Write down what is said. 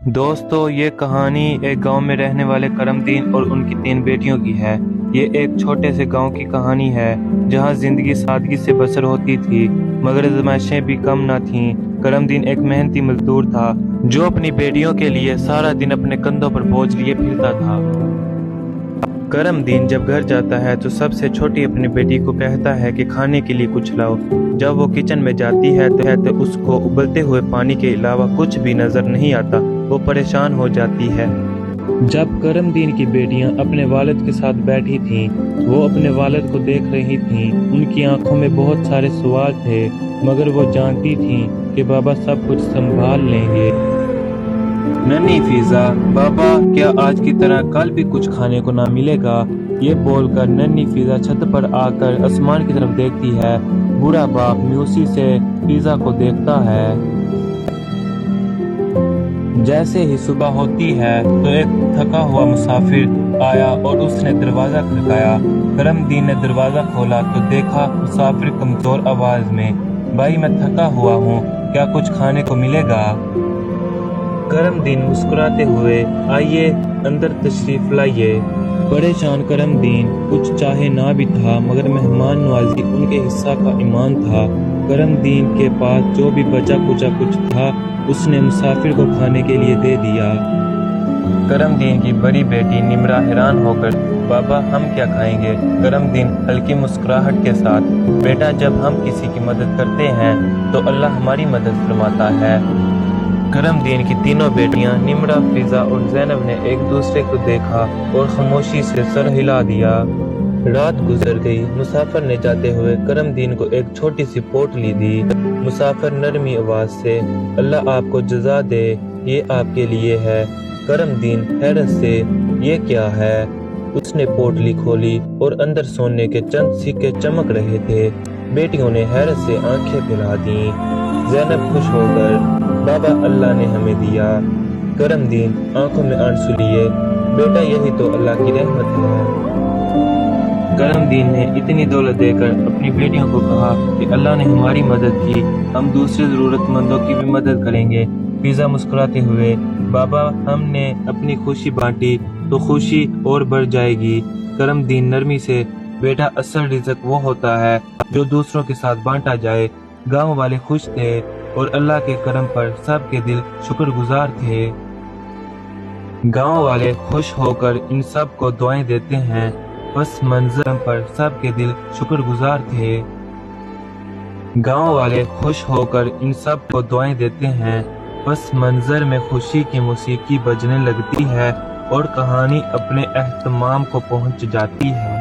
दोस्तों, ये कहानी एक गांव में रहने वाले करमदीन और उनकी 3 बेटियों की है। ये एक छोटे से गांव की कहानी है जहां जिंदगी सादगी से बसर होती थी, मगर आजमाइशें भी कम न थीं। करमदीन एक मेहनती मजदूर था जो अपनी बेटियों के लिए सारा दिन अपने कंधों पर बोझ लिए फिरता था। करमदीन जब घर जाता है तो सबसे छोटी अपनी बेटी को कहता है कि खाने के लिए कुछ लाओ। जब वो किचन में जाती है तो उसको उबलते हुए पानी के अलावा कुछ भी नजर नहीं आता। वो परेशान हो जाती है। जब करमदीन की बेटियां अपने वालिद के साथ बैठी थीं, वो अपने वालिद को देख रही थीं। उनकी आंखों में बहुत सारे सवाल थे, मगर वो जानती थीं कि बाबा सब कुछ संभाल लेंगे। नन्ही फिजा, बाबा क्या आज की तरह कल भी कुछ खाने को ना मिलेगा? ये बोलकर नन्ही फिजा छत पर आकर आसमान की तरफ देखती है। बूढ़ा बाप म्यूसी से फिजा को देखता है। जैसे ही सुबह होती है तो एक थका हुआ मुसाफिर आया और उसने दरवाजा खड़काया। करमदीन ने दरवाजा खोला तो देखा मुसाफिर कमजोर आवाज में, भाई मैं थका हुआ हूँ, क्या कुछ खाने को मिलेगा? करमदीन मुस्कुराते हुए, आइए अंदर तशरीफ लाइए। परेशान करमदीन कुछ चाहे ना भी था, मगर मेहमान नवाजी उनके हिस्सा का ईमान था। करमदीन के पास जो भी बचा कुचा कुछ था उसने मुसाफिर को खाने के लिए दे दिया। करमदीन की बड़ी बेटी निम्रा हैरान होकर, बाबा हम क्या खाएंगे? करमदीन हल्की मुस्कुराहट के साथ, बेटा जब हम किसी की मदद करते हैं तो अल्लाह हमारी मदद फरमाता है। करमदीन की तीनों बेटियां निम्रा, फिजा और ज़ैनब ने एक दूसरे को देखा और खामोशी से सर हिला दिया। रात गुजर गई। मुसाफिर ने जाते हुए करमदीन को एक छोटी सी पोटली दी। मुसाफिर नरमी आवाज से, अल्लाह आपको जज़ा दे, ये आपके लिए है। करमदीन हैरत से, ये क्या है? उसने पोटली खोली और अंदर सोने के चंद सिक्के चमक रहे थे। बेटियों ने हैरत से आंखें फैला दी। ज़ैनब खुश होकर, बाबा अल्लाह ने हमें दिया। करमदीन आंखों में आंसू लिए, बेटा यही तो अल्लाह की रहमत है। करमदीन ने इतनी दौलत देकर अपनी बेटियों को कहा कि अल्लाह ने हमारी मदद की, हम दूसरे जरूरतमंदों की भी मदद करेंगे। फिजा मुस्कुराते हुए, बाबा हमने अपनी खुशी बांटी तो खुशी और बढ़ जाएगी। करमदीन नरमी से, बेटा असल रिज़्क वो होता है जो दूसरों के साथ बांटा जाए। गांव वाले खुश थे और अल्लाह के करम पर सबके दिल शुक्रगुजार थे। गांव वाले खुश होकर इन सब को दुआएं देते हैं। बस मंजर पर सबके दिल शुक्रगुजार थे। गांव वाले खुश होकर इन सब को दुआएं देते हैं। बस मंजर में खुशी की मौसीकी बजने लगती है और कहानी अपने अख्ताम को पहुंच जाती है।